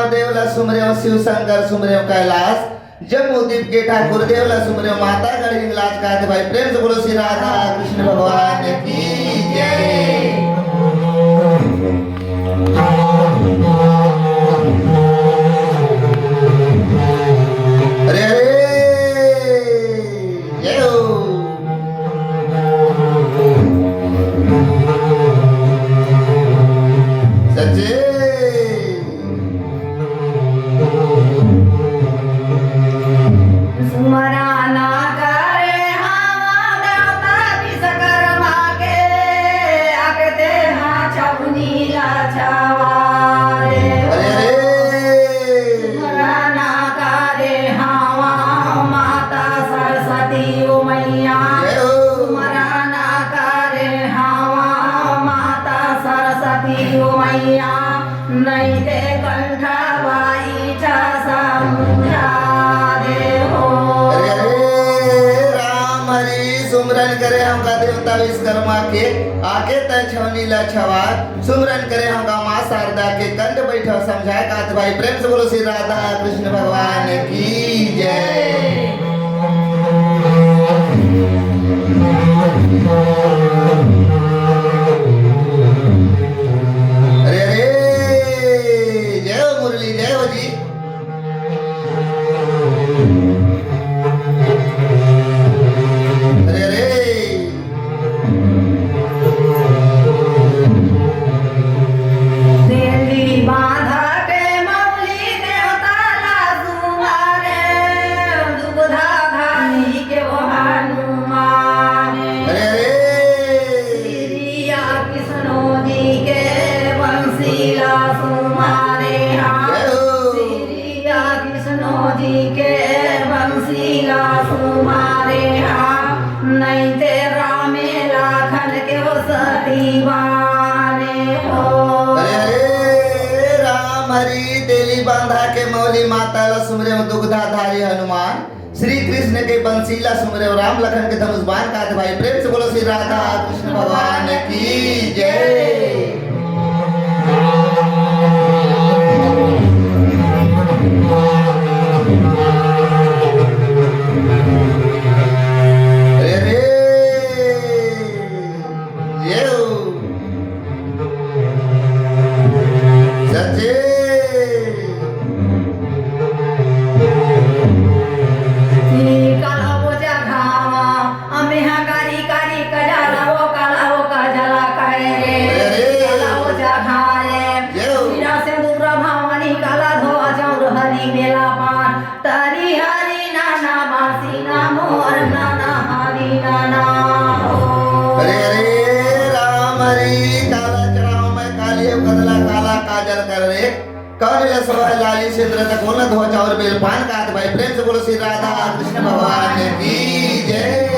महादेव ला सुमरेव शिव शंकर सुमरेव कैलाश जम्बूद्वीप के ठाकुर देव ला सुमरेव माता गढ़ हिंगलाज कहते भाई प्रेम से बोलो श्री राधा कृष्ण भगवान की जय। अरे अरे जय हो। सच्चे सुमराना करे हवा देवता विश्वकर्मा के आकते हाँ छवनीला छवारे। सुमराना करे हवा माता सरस्वती ओ मैया। सुमराना करे हवा माता सरस्वती ओ मैया। नहीं दे कंठा बाई चा समुझा दे हो। सुमरन करे हमका देवता विश्वकर्मा के आके तय छवनी ला छवा। सुमरन करे हमका माँ शारदा के कंठ बैठो समझाए कात भाई प्रेम से बोलो श्री राधा कृष्ण भगवान की जय। अरे अरे जय हो मुरली जय हो जी। अरे अरे दिल्ली बाधा के मौली देवता ला सुमारे। दुबधा धानी के वो हनुमान। अरे अरे श्रीया कृष्णो जी के बंसीला सुमारे हाँ। श्रीया कृष्णो जी के बंसीला सुमारे हाँ। नहीं ते रामे लाखन के वो सतीवाने हो। अरे अरे राम हरि तेली बांधा के मौली माता ला सुमरे दुग्धा धारी हनुमान। श्री कृष्ण के बंसीला सुमरे राम लखन के धनुष बाण काते भाई प्रेम से बोलो श्री राधा कृष्ण भगवान की जय। अरे अरे ये हो। सच्चे काला वो जघावा अमे हा कारी कारी कजाला वो काला वो कजाला काए रे। काला वो जघाए मीरा से दूसरा भावानी काला धोआ चौर हरी बेला पान। तारी हरी नाना बासी ना मोर नाना हरी नाना हो। अरे अरे राम हरि काला चढ़ाओ मैं काली कदला काला काजल कर रे। कौन ले सवाल लाली सिंदूर तक बोलना धो चावर बेल पान काट भाई प्रेम से बोलो श्री राधा कृष्ण भगवान की जय।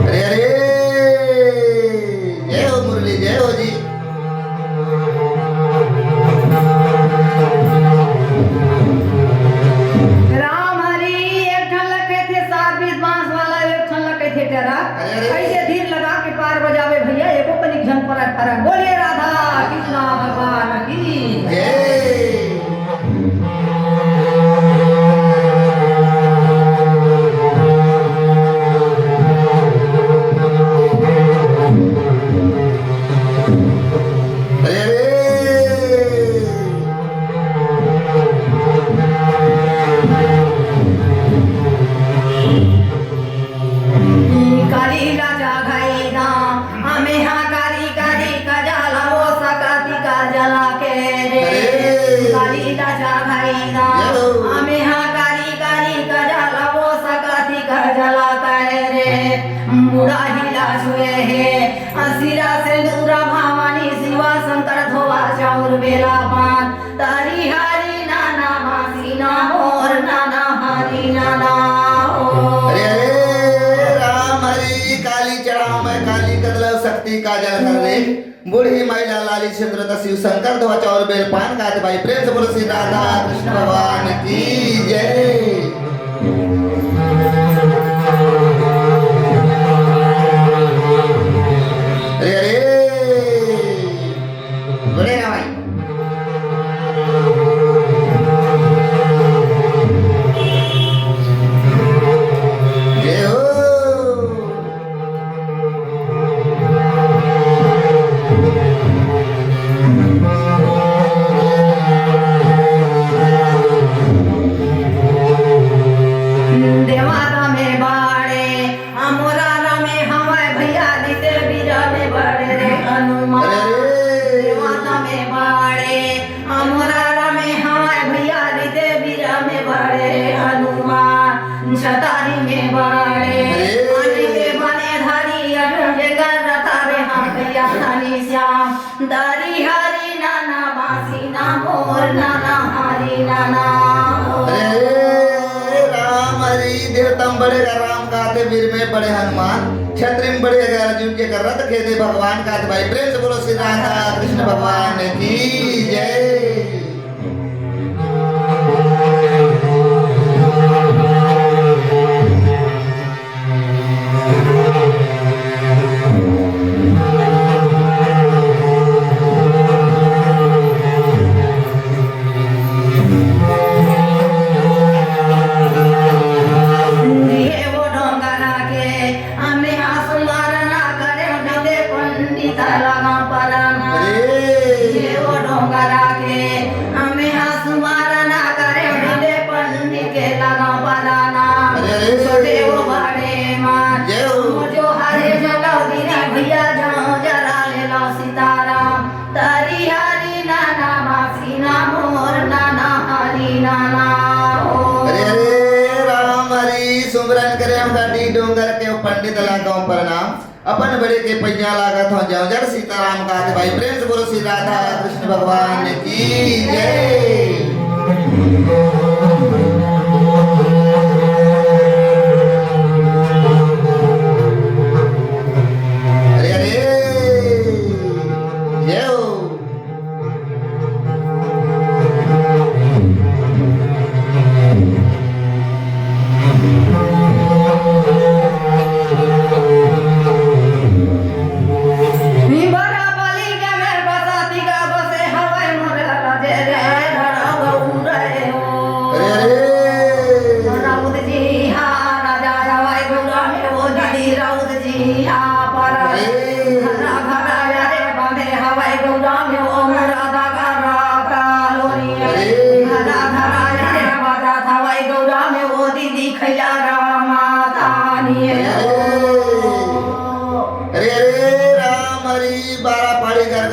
अरे अरे जय हो मुरली जय हो जी। राम हरी एक ठन लगे थे 7-20 बांस वाला एक ठन लगे थे तेरा। ऐसे धीर लगा के पार बजावे भैया एको तनिक झन पर फरक। बोलिए राधा कृष्ण भगवान की जय। अरे काली राजा घाई दाम हमें हाँ कारी कारी कजाला वो सकती कजला के रे। काली राजा घाई दाम हमें हाँ कारी कारी कजाला वो सकती कजला के रे। मुड़ा हिला छुए है असिरा से दूरा भावानी शिवा शंकर धोवा चाउर बेला पान। तारी हरी नाना बासी ना मोर नाना हरी नाना हो। अरे अरे राम हरि काली चढ़ाओ मैं काली कदला शक्ति काजल कर रे। बूढ़ी महिला लाली चंद्र शिव शंकर धोवा चाउर बेल पान गाते भाई प्रेम से बोलो श्री राधा कृष्ण भगवान की जय। नाना अरे राम हरि देवतम बढ़ेगा राम कहते वीर में बड़े हनुमान क्षत्रिय में बढ़ेगा अर्जुन के कर रथ खेदे भगवान कहते भाई प्रेम से बोलो श्री राधा कृष्ण भगवान की जय। सुमरन करे हम गाड़ी डोंगर के पंडित लगाओ प्रणाम अपन बड़े के पैया लागत हो जाओ जड़ सीताराम कहते भाई प्रेम से बोलो श्री राधा कृष्ण भगवान की जय। अरे अरे जय हो।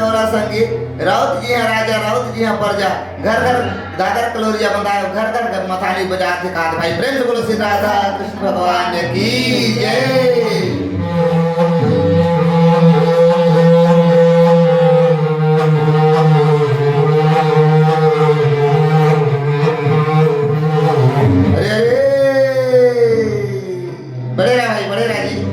राउत जी हैं राजा राउत जी हैं प्रजा घर घर दादर कलोरिया बंदाए घर घर मथानी बजा के काट भाई प्रेम से बोलो श्री राधा कृष्ण भगवान की जय। अरे अरे बढ़ेगा भाई बढ़ेगा जी।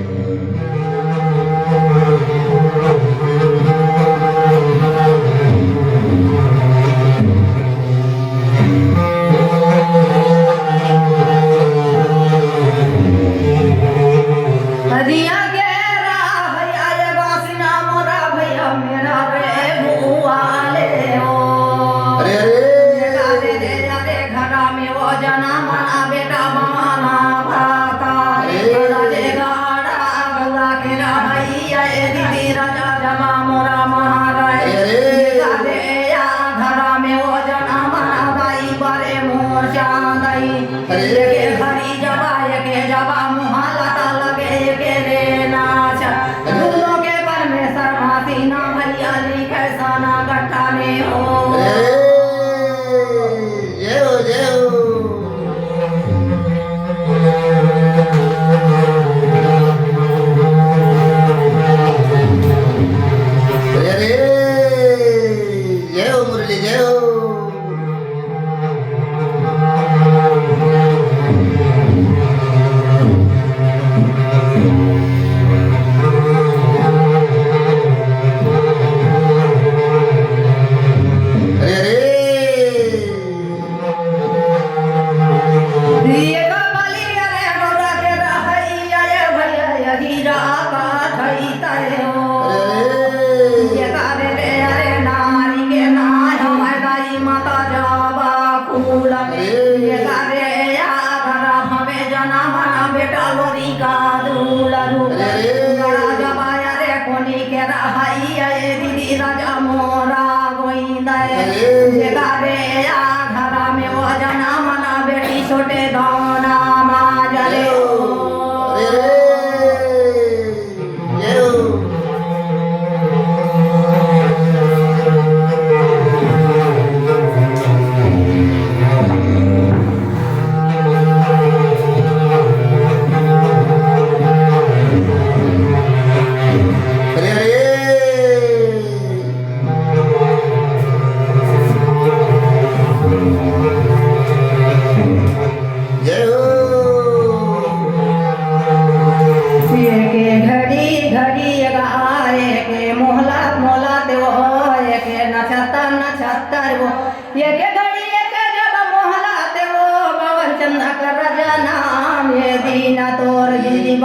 Thank you.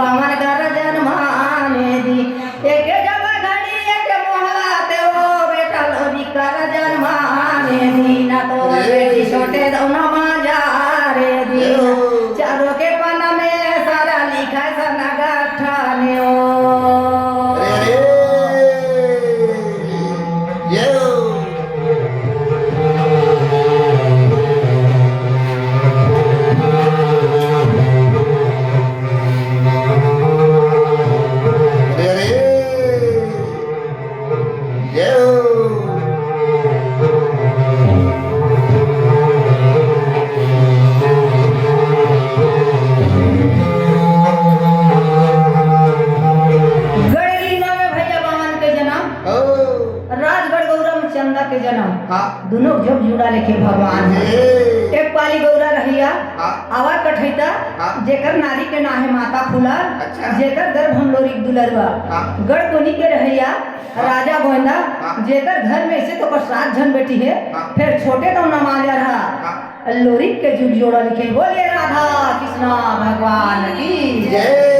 बामन कर जन्माने दी एक जब घड़ी एक मोहला ते वो बेटा लोरी कर जन्माने दी ना तो बेटी छोटे दोनों माजा रे दी चारों के पन्ना में सारा लिखा सना गठाने ओ के जन्म दोनों जब जुड़ा लेके भगवान है एक पाली गौरा रहिया आवा कठैता जेकर नारी के नाहे माता फूला जेकर गर्भ हम लोरी दुलरवा गढ़ कोनी के रहिया राजा गोविंदा जेकर घर में से तो 7 जन बेटी है फिर छोटे तो नमाजा रहा लोरी के जुग जोड़ा लिखे बोले राधा कृष्णा भगवान की जय।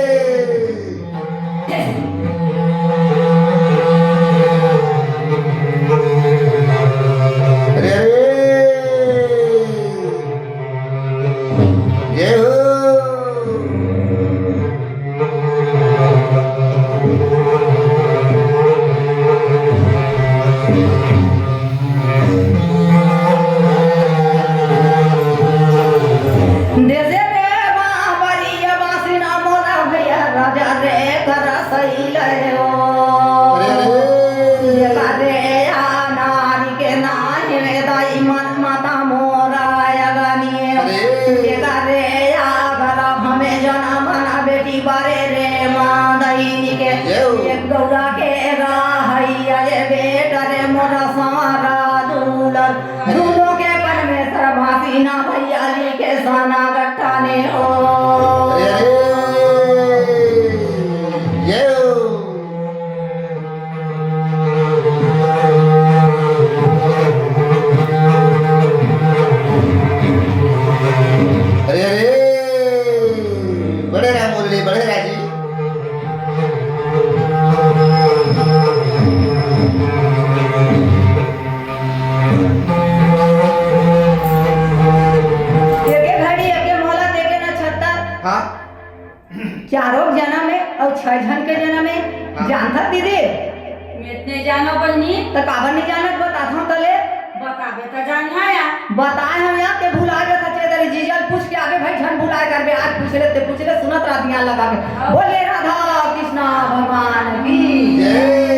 गौरा के राहैया बेटा रे मोरा सारा दूलर दूलों के परमेश्वर भासी ना भैया लिखे साना गट्टाने हो चारों जना में और 6 जन के जना में जानता दीदी इतने जानो बनी तो काबर नहीं जानत बता हूं तले बताबे तो जान आया बताए हम या के भुला गए सचे तरी जीजल पूछ के आगे भाई झन भुलाए करबे आज पूछ ले सुनत रातियां लगा के बोले राधा कृष्णा भगवान की जय।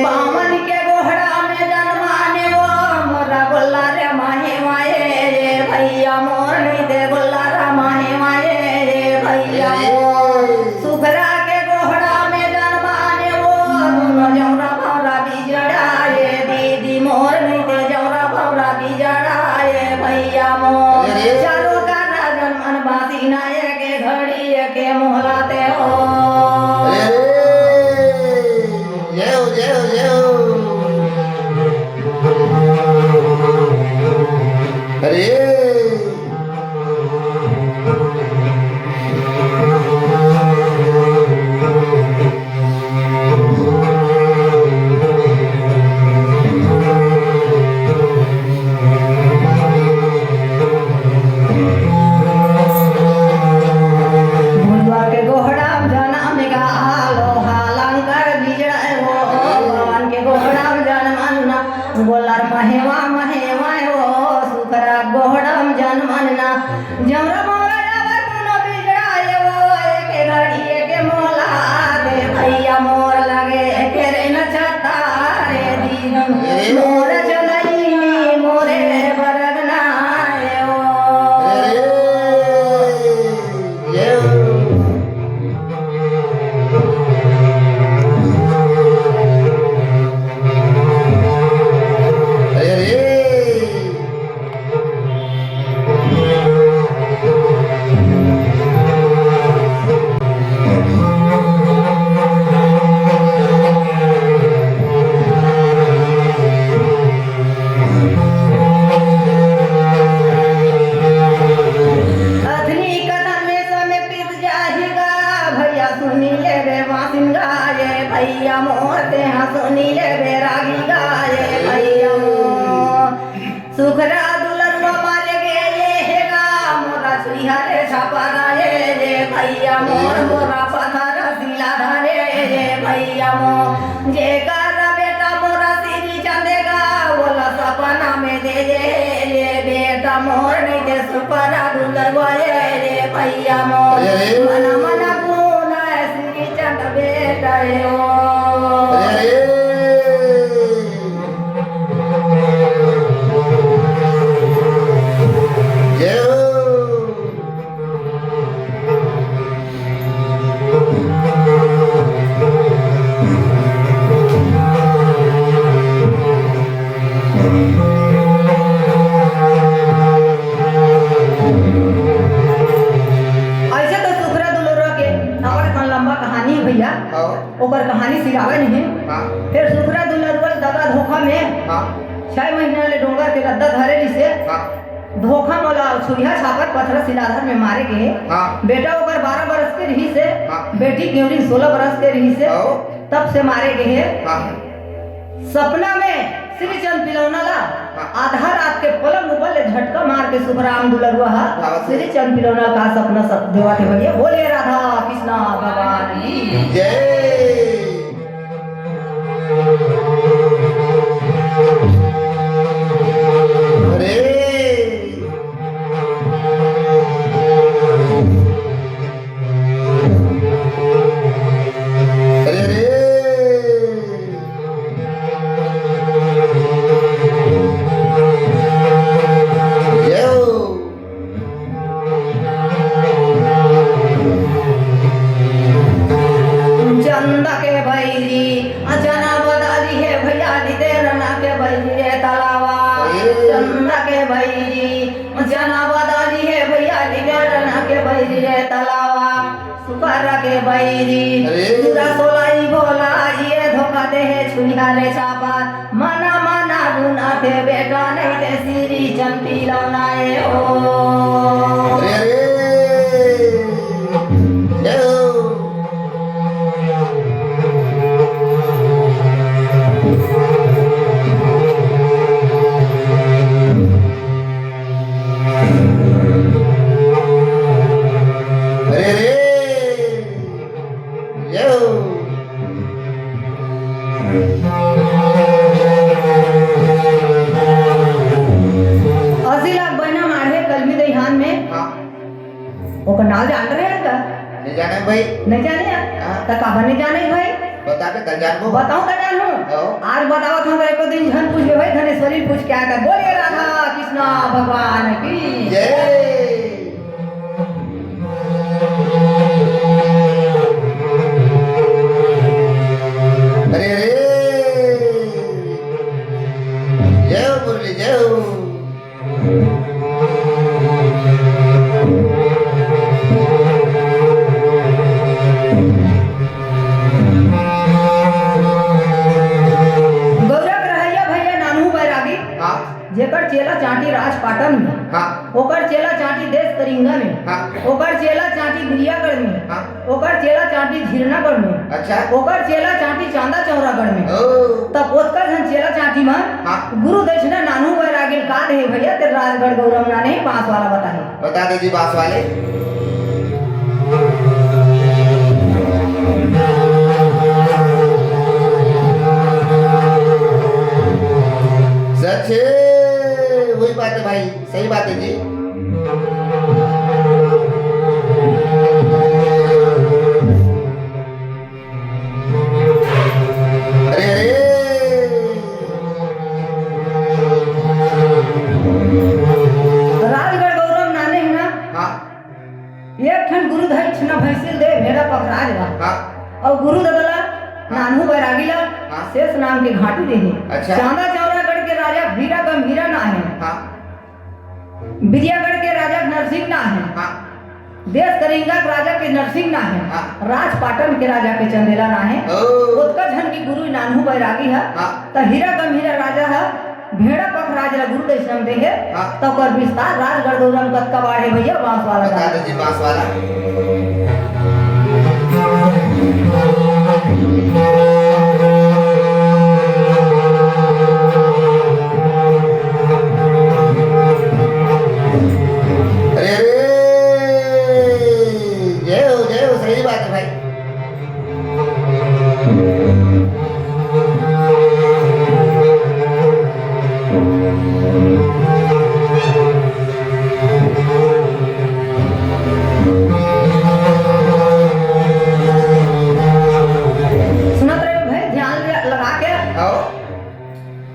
बामन के गोहरा में जन्माने वो मोरा गोल्ला रे माहे माए रे भैया मोर नहीं दे गोल्ला रा माहे माए रे भैया सुखरा के गोहरा में जन्माने वो दोनों जौरा भौरा बिजड़ा रे दीदी मोर नहीं दे जौरा भौरा बिजड़ा रे भैया मोर चारों का जन्मन बासी नाये के घड़ी के मोहलाते हो भैया मोर ते सुनीले बैरागी गाए भैया मोर सुखरा दुल्हन मारे गेले हेगा मोरा सुइहारे छापा गाए रे भैया मोर मोरा पथर सिला धरे रे भैया मोर जे कर बेटा मोरा सिरी चंदेगा बोला सपना में दे रे बेटा मोर नहीं दे सुपरा दुल्हन गोए रे भैया मोर मना मना गुना सिरी चंद बेटा रे ओ भैया ओकर कहानी सिखावे नहीं फिर सुखरा दुल्हन दगा धोखा में 6 महीना ले डोंगर के गद्दा धरे से धोखा मोला सुइहा छापर पत्थर सिलाधर में मारे गए बेटा ओकर 12 बरस के रही से बेटी केवरी 16 बरस के रही से तब से मारे गए सपना में श्री चंद पिलौना ला आधा रात के पलंग ऊपर ले झटका मार के सुखराम दुलरुआ श्री चंद पिलौना का सपना सब देवा के भैया बोले राधा कृष्णा भगवान की जय के बैरी पूरा सोलाई बोला ये धोखा दे है छुनिहारे छापा मना मना गुना थे बेटा नहीं दे सिरी चंपी लौनाए ओ नाल जान रहे हैं का नहीं जाने भाई नहीं जाने तो काबर नहीं जाने भाई बता के कल जान को बताऊं का जानू आज बताओ हम एक दिन झन पूछे भाई धनेश्वरी पूछ क्या कर बोले राधा कृष्णा भगवान की जय अरे अरे जय मुरली जय जेकर चेला चाटी राजपाटन में ओकर चेला चाटी देश करिंगा में ओकर चेला चाटी बिरियागढ़ में ओकर चेला चाटी झिरनागढ़ में अच्छा ओकर चेला चाटी चांदा चौरागढ़ में तब ओतका जन चेला चाटी में गुरु दक्षिणा नानू बैरागिल का दे भैया तेरे राजगढ़ गौरव ना नहीं पास वाला बता दे जी पास वाले सच वही बात है भाई सही बात है जी अरे अरे राजगढ़ गौरव नाने है ना एक ठन गुरु दक्षिणा भैसिल दे मेरा पकराज और गुरु ददला नानू बैरागीला शेष नाम के घाटी दे अच्छा चांदा चौरागढ़ के राजा वीरा गंभीरा ना है विजयगढ़ के राजा नरसिंह ना है देश करिंगा के राजा के नरसिंह ना है राजपाटन के राजा के चंदेला ना है उत्कच झन की गुरु नानू बैरागी है तो हीरा गंभीरा राजा है भेड़ा पख राजा गुरु दक्षिणा दे है तो कर विस्तार राजगढ़ गौरव कतका बाढ़े भैया बांस वाला बता दे जी बांस वाला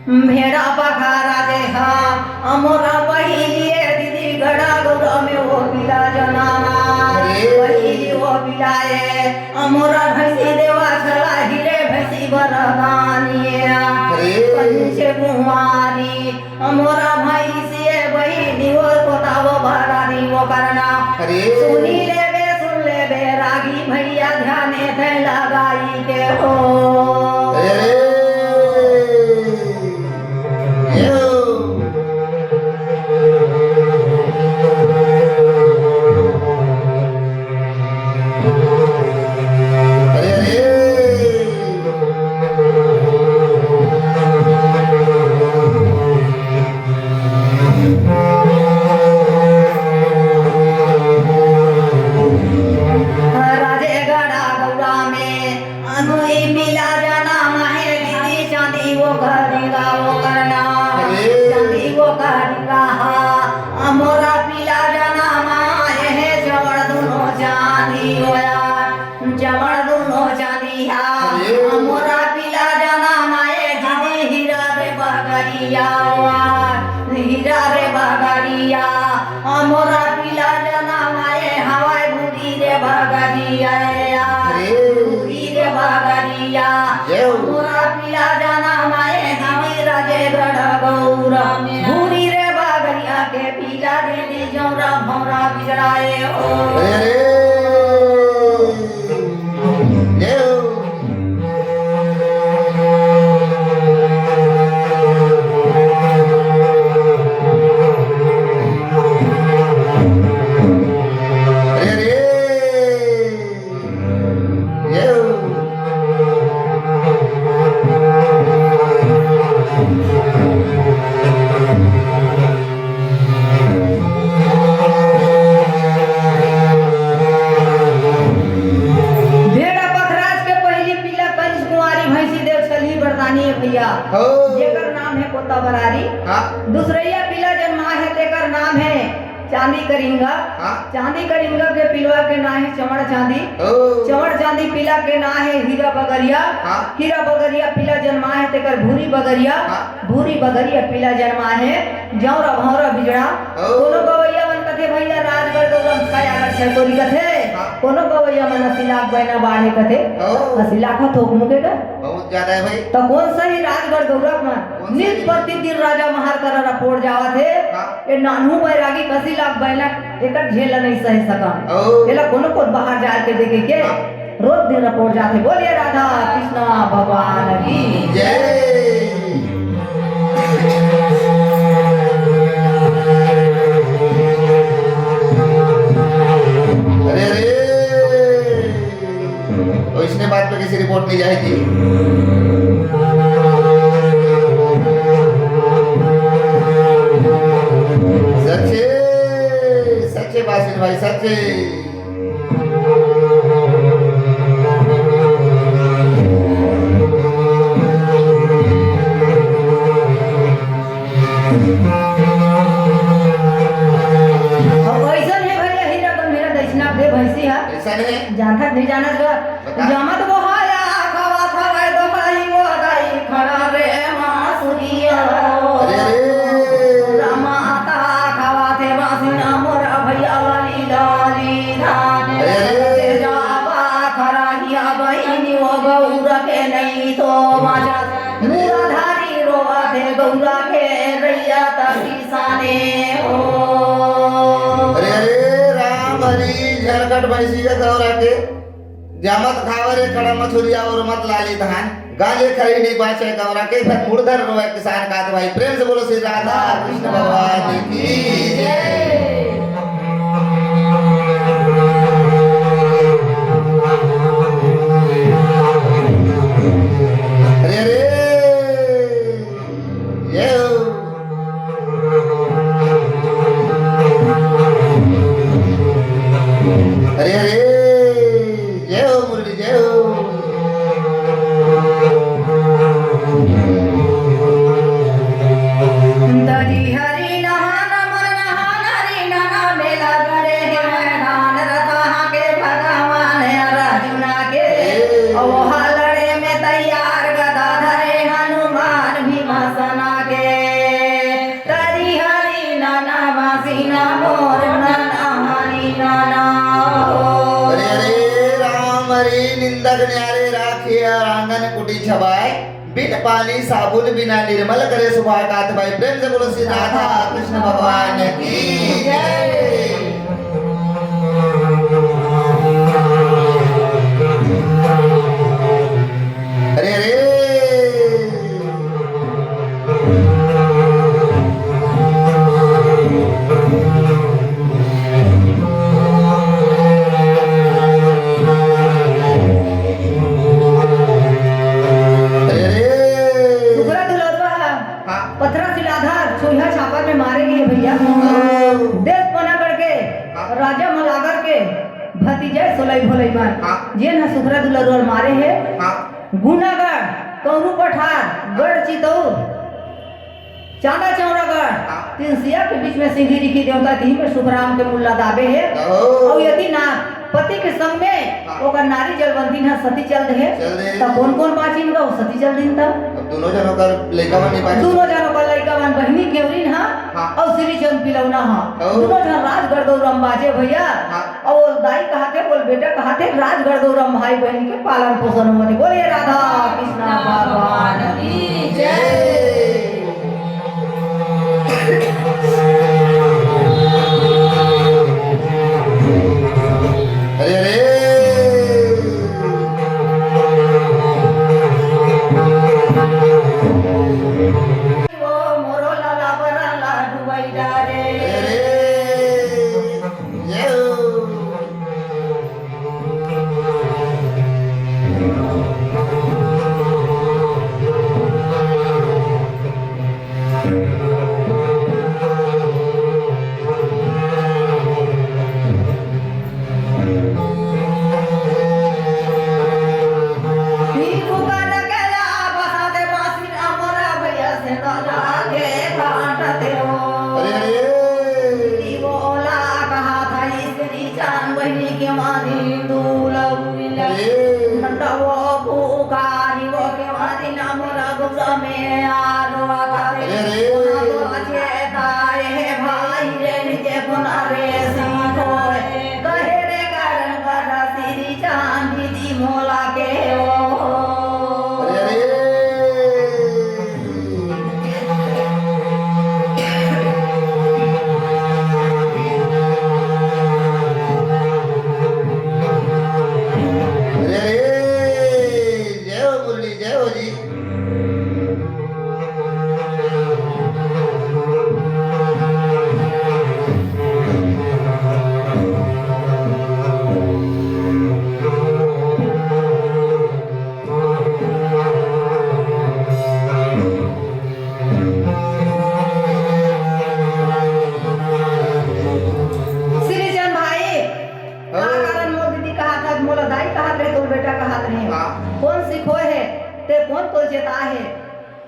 भेड़ा पखारा देखा अमोरा पहिलिए दीदी गड़ा गौरा में वो पिला जनाना पहिली वो पिलाए अमोरा भैंसी देवा चला हीरे भैंसी बरदानिया पंचे कुमारी अमोरा भैंसी बहिनी वो कोताव भरानी वो करना सुनी ले बे सुन ले बे रागी भैया ध्याने थे लगाई के हो हीरा रे बगरिया अमोरा पिला जना माए हवाई बुद्धि रे बगरिया बुद्धि रे बगरिया अमोरा पिला जना माए हमें राजे गढ़ गौरा भूरी रे बगरिया के पिला दे दी जौरा भौरा बिजड़ाए हो जेकर नाम है कोता बरारी दूसरैया पिला जन्मा है तेकर नाम है चांदी करिंगा चांदी करिंगा के पिलवा के नाम है चमड़ चांदी चमड़ चांदी पिला के नाम है हीरा बगरिया हीरा बगरिया पिला जन्मा है तेकर भूरी बगरिया पिला जन्मा है जौरा भौरा बिजड़ा कोनो गवैया मन कथे भैया राजगढ़ गौरम छाया कर छतोरी कथे कोनो गवैया मन असिलाख बैना बाढ़े कथे असिलाख थोक मुके का बहुत ज्यादा है भाई तो कौन सही राजगढ़ गौरव में नित प्रतिदिन राजा महार कर रपोड़ जावा थे ए नानू बैरागी कसी लाख बैला एकर झेल नहीं सह सका एला कोनो को बाहर जा के देखे के रोज दिन रपोड़ जाते बोलिए राधा कृष्ण भगवान की जय अरे अरे और इसने बात पे किसी रिपोर्ट नहीं जाएगी सच्चे सच्चे बासिन भाई सच्चे जानता नहीं जाना जो जमत वो हाया खावा था वे तो भाई वो गई खड़ा रे मासुरिया रामा आता खावा थे बासिना मोरा भैया वाली लाली धाने ते जावा खड़ा हिया बहिनी वो गौरा के नहीं तो माजा मुराधारी रोवा थे गौरा के रैया तकी साने ओ झरकट भैंसी का गौरा के जामत खावरे खड़ा मछुरिया और मत लाली धान गाले खरीदी बाचे गौरा के फिर मुर्दर रोए किसान का भाई प्रेम से बोलो श्री राधा कृष्ण भगवान की जय अरे अरे ये अरे अरे जय हो मुरली जय हो दरी हरी नहाना मन नहाना अलग न्यारे राखिए और आंगन कुटी छबाए बिन पानी साबुन बिना निर्मल करे सुबह कात भाई प्रेम से बोलो श्री राधा कृष्ण भगवान की जय। अरे अरे राजा मलागर के भतीजे सोलई भोलई मान जे न सुखरा दुलरवर मारे है गुनागढ़ कौरू पठार गढ़ चितौर चांदा चौरागढ़ तिनसिया के बीच में सिंघी की देवता थी में सुखराम के मुल्ला दाबे है और यदि ना पति के संग में ओकर नारी जलवंती ना सती चल दे तब कौन कौन बाची में सती चल दिन तब दोनों जनों का लड़का बन नहीं दोनों जनों का लड़का बन बहनी केवरीन हा और श्री चंद पिलौना हा दोनों जन राजगढ़ दौरम बाजे भैया और दाई कहाते बोल बेटा कहाते राजगढ़ दौरम भाई बहन के पालन पोषण होने बोलिए राधा कृष्ण भगवान की जय। अरे अरे वो मोरो लाला बरा लाडू बैठा रे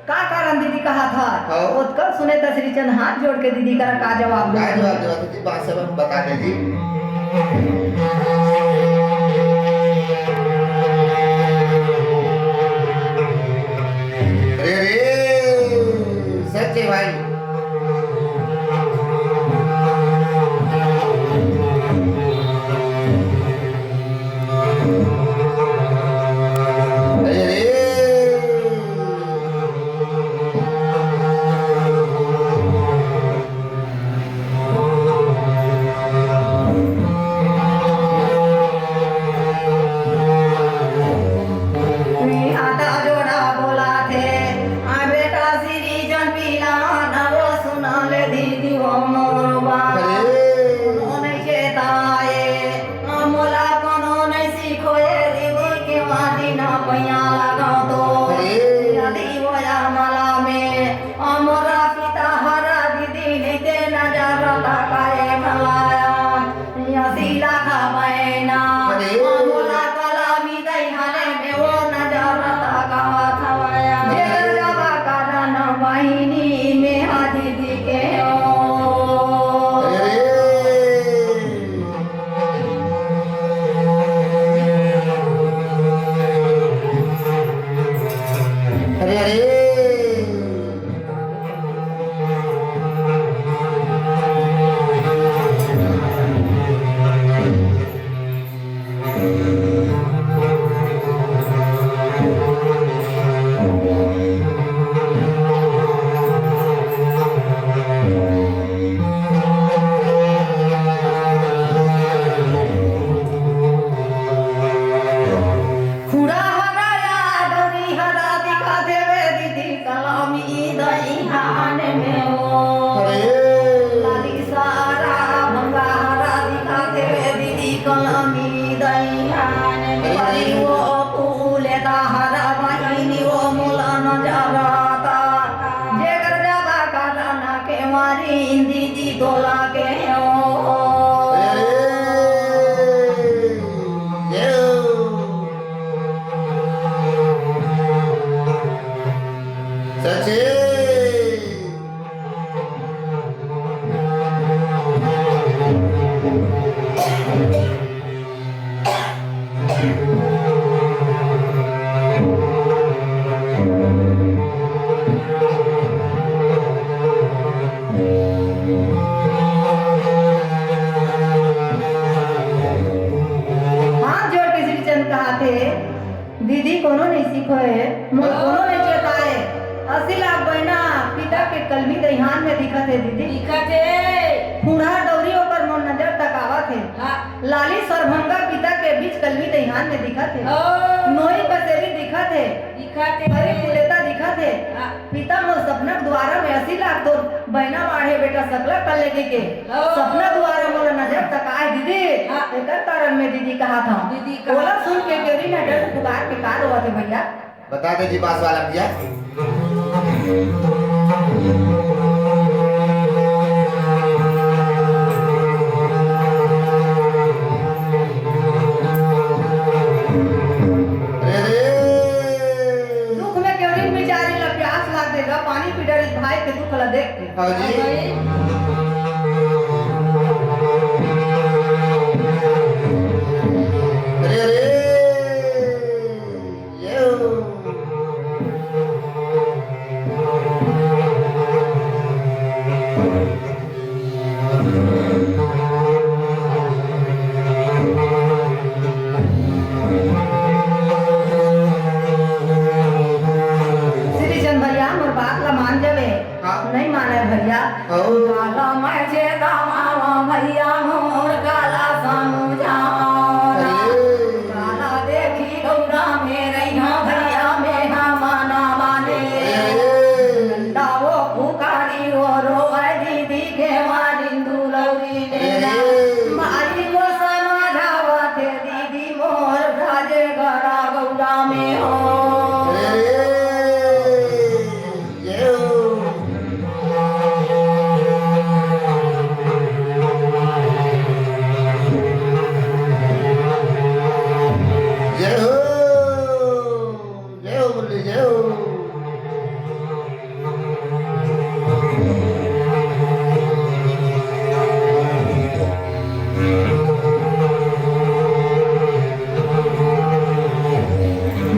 का कारण दीदी कहा था वो कल सुने तो श्री चंद हाथ जोड़ के दीदी का जवाब दो जी बात सब बता दे जी। अरे रे सच्चे भाई तोला के हो सचे हाथ जोड़ के श्री चंद कहा थे दीदी कोनो नहीं सीखो है मोर कोनो नहीं चेताए 80 लाख बहना पिता के कलमी दहिहान में दिखत है दीदी दिखत है बूढ़ा डौरी ऊपर मोर नजर तकावत है हाँ लाली सरभंगा पिता के बीच कलमी दहिहान में दिखत है ओ नोई कसेरी दिखत है दिखत हरी है फुलेता दिखत है हाँ। पिता मोर सपना द्वारा में 80 लाख तो बहना बाढ़े बेटा सकला कर लेके के सपना द्वारा मोर नजर तकाए दीदी हाँ। एकर कारण में दीदी कहा था दीदी कहा बोला था। सुन के केरी ने डर पुकार के कार हुआ थे भैया बता दे जी पास वाला भैया दुख में केवरी बेचारी ला प्यास लाग देगा पानी पी डरी भाई के दुख ला देख के हाँ जी अरे अरे ये श्री चंद भैया मोर बात ला मान जावे हाँ। नहीं माने भैया हाँ। काला मैं जे दामावा भैया मोर काला समझावा काला देखी गौरा मेरे यहाँ भैया मेरा माना माने डंडा वो पुकारी वो रोए दीदी के मारी दुलौरी मेरा मारी को समझावा थे दीदी मोर राजे गरा गौरा में हो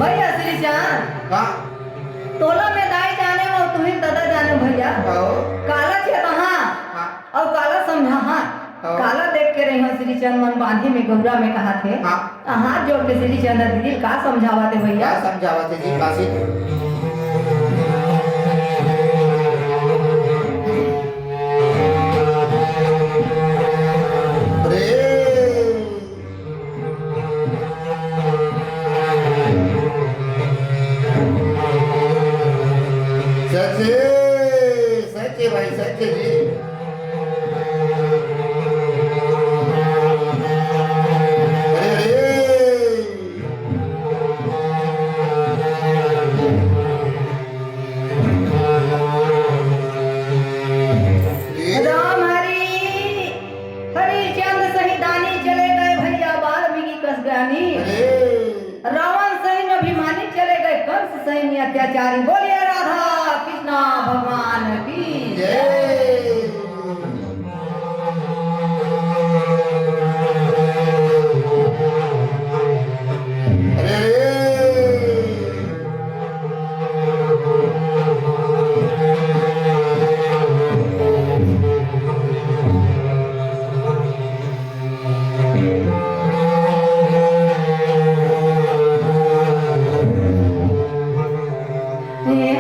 भैया श्री चंद तोला में दाई जाने और तुम्हें दादा जाने भैया काला छे तहाँ और काला समझा हाँ काला देख के रही श्री चंद मन बांधी में गौरा में कहा थे हाँ। हाथ जोड़ के श्री चंद दीदी का समझावा थे भैया क्या समझावा थे जी काशी सच्चे सच्चे भाई सच्चे जी अरे अरे राम हरि हरि चंद सही दानी चले गए भैया वाल्मीकि कस ज्ञानी रावण सैन्य अभिमानी चले गए कंस सैन्य अत्याचारी बोलिए राधा कृष्णा भगवान की जय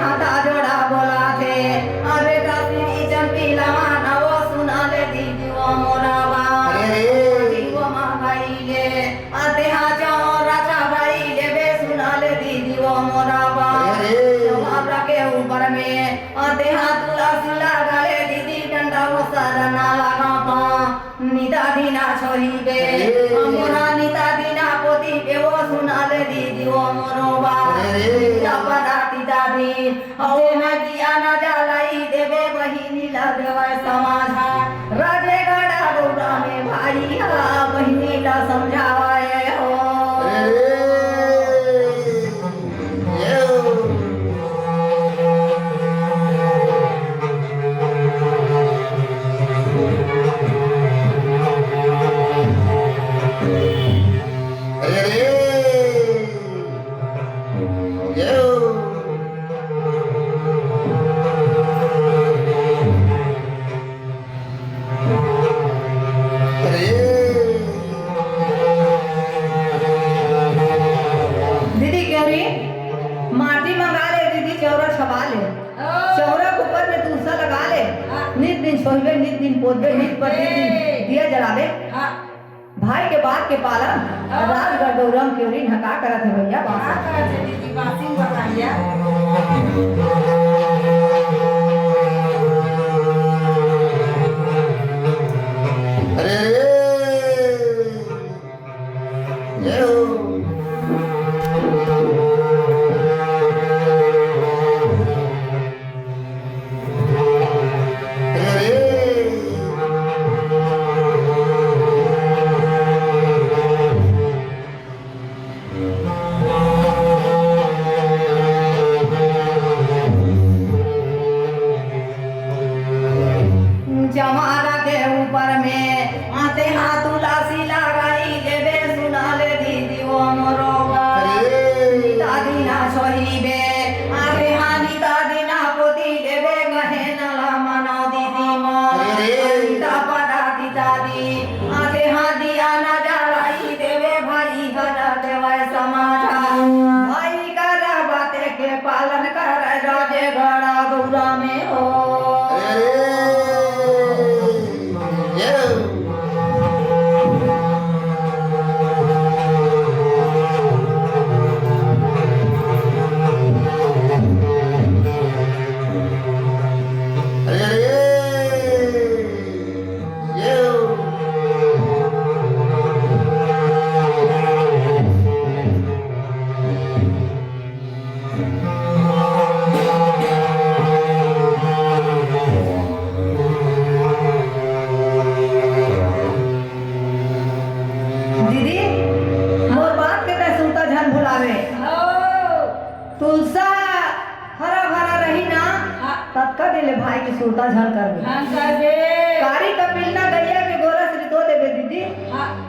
हाथा जोड़ा बोला थे अबे काशी चंपी लवा नवो सुना ले दीदी वो मोरा बाबा जीवो मां भाई ले आते हा जाओ राजा भाई ले बे सुना ले दीदी वो मोरा बाबा जवाब के ऊपर में आते हा तुला सुला गले दीदी डंडा वो सारा ना लगा पा निदा दीना छोरी बे मोरा निदा दीना पोती बे वो सुना ले दीदी वो मोरो बाबा पराती दादी औ नदिया न जलाई देवे बहिनी लगवे समाजा ला समझावाए हो दीदी क्यों री माटी मंगा ले दीदी चौरा छपा ले चौरा के ऊपर में तुलसा लगा ले नित दिन सोहबे नित दिन पोदबे नित प्रतिदिन दिया जलावे भाई के बात के पालन राजगढ़ गौरम क्यों री ढका करत है भैया बात दीदी बासी बताइया जमाना के ऊपर में आते हाथ उलासी लगाई देवे सुना ले दीदी वो मोरोगा दादी ना सोहीबे आगे हानी दादी ना पोती देवे गहे नला मना दीदी माता पदाती दादी आगे हादी आना जलाई देवे भाई गला देवे समाजा भाई करा बातें के पालन कर राजे गड़ा गौरा में हो दीदी मोर बात के ते सुनता झन भुलावे तुलसा हरा भरा रही ना तत्का दिले भाई की सुनता झन करबे कारी का पिलना गैया के गोरस रितो देबे दीदी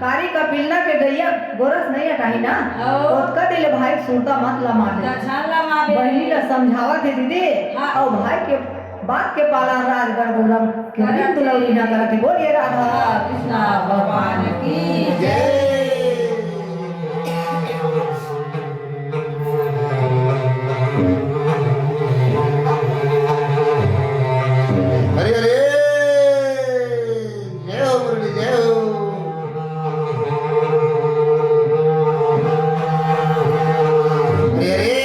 कारी का पिलना के गैया गोरस नहीं हटाई ना तत्का दिले भाई सुनता मत ला मारे बहनी ला समझावा थे दीदी और भाई के बात के पालन राजगढ़ गौरम के तुलौरी ना करते बोलिए राधा कृष्णा भगवान की जय हरे हरे जय हो मुरली जय हो हरे हरे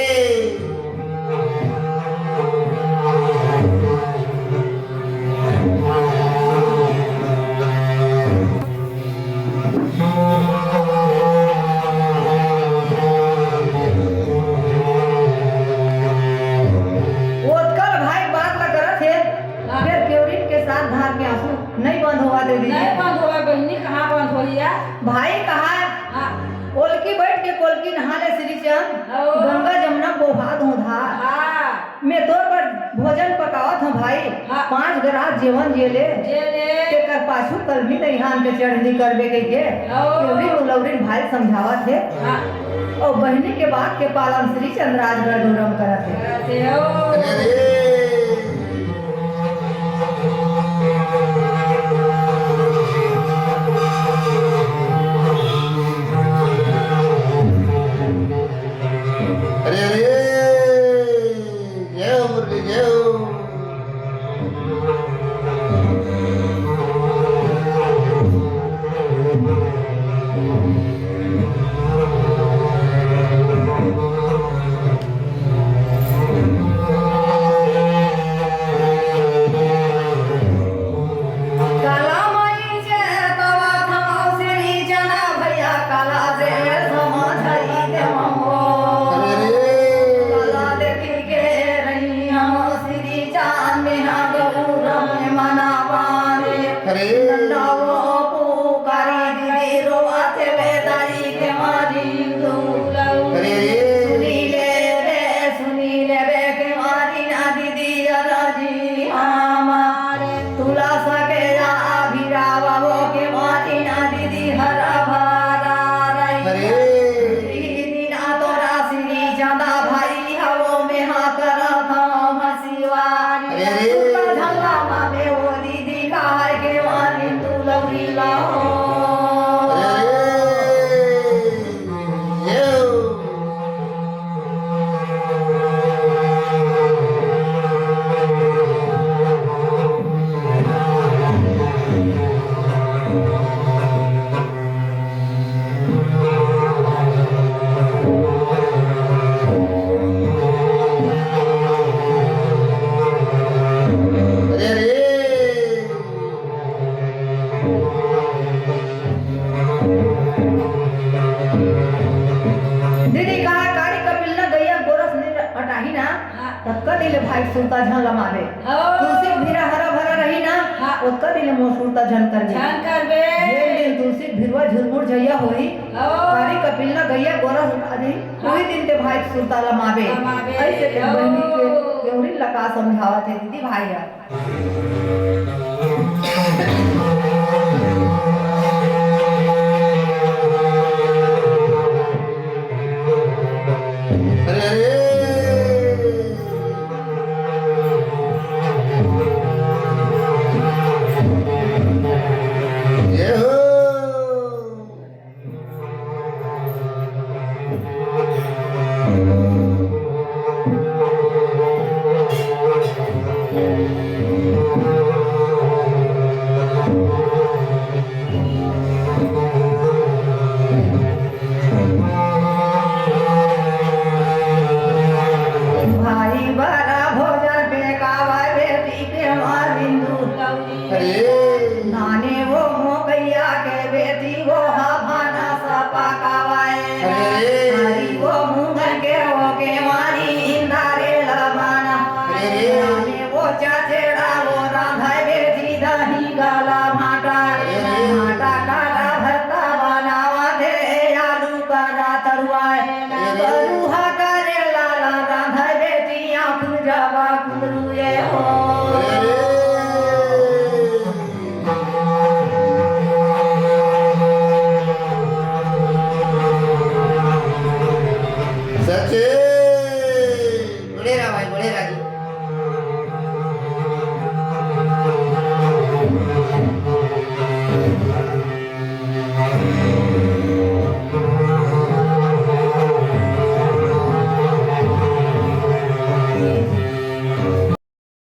ओतकर भाई बात ला करत है फिर क्योरिन के साथ धार के आंसू नहीं बंद हुआ दे दीदी नहीं बंद होगा बहनी कहाँ बंद हो लिया भाई कहा ओलकी बैठ के कोलकी नहाले श्री चंद गंगा जमुना बोहा दो धार मैं तोर पर भोजन पकावत हूँ भाई 5 ग्रास जेवन जेले कर पाछू कल भी नहीं हान के चढ़नी करबे के क्योरी उलौरिन भाई समझावत है और बहनी के बात के पालन श्री चंद राजगढ़ गौरम करत है हरे हरे हरे हरे जय हो मुरली जय हो दिले भाई सुरता झन लमावे हो। तुलसी भीरा हरा भरा रही ना हाँ। ओतका दिले मोर सुरता झन कर दे ध्यान करबे जे दिन तुलसी भिरवा झुरमुर जइया होई हो। कारी कपिल ना गैया गोरा उठा दी कोई दिन ते भाई सुरता लमावे लमावे। ऐसे के हो। बहनी के केवरी लका समझावत है दीदी भाई यार अरे ये हो भाई बड़ा भोजन पे कावा बेटी के मार बिंदु अरे नाने वो मोगैया के बेटी वो हाफाना सपा कावाए हरी वो मुंगन के मारी इंदारे लबाना नाने वो चाचेड़ा वो राधाई बेटी दही गाला भाटा भाटा काला भरता बनावा दे आलू का तरुआ बरुहा करे लाला राधाई बेटी आँख जवा कुंदरू